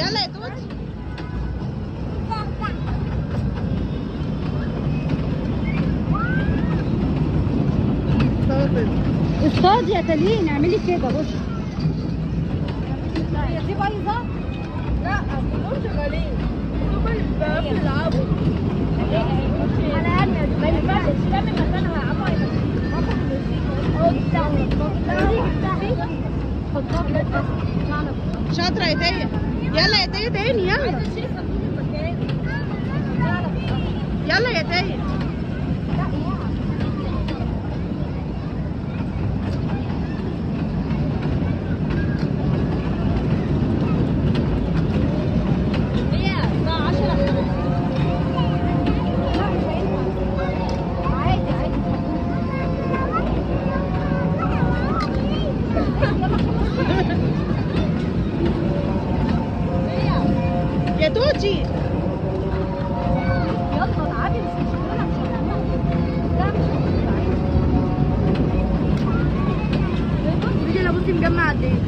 يلا يا توتي. اصطادي يا تالين، اعملي كده. بصي هي دي بايظه؟ لا كلهم شغالين، هم اللي بيلعبوا. على الاقل ما ينفعش تشتغلي مكانها يا عمو. شاطره يا تيه. يلا يا تيه تاني. يلا يلا يا تيه. يا توتي يلا تعالي بس مش هنعملها. لا مش هنعملها. بصي مجمع قد ايه.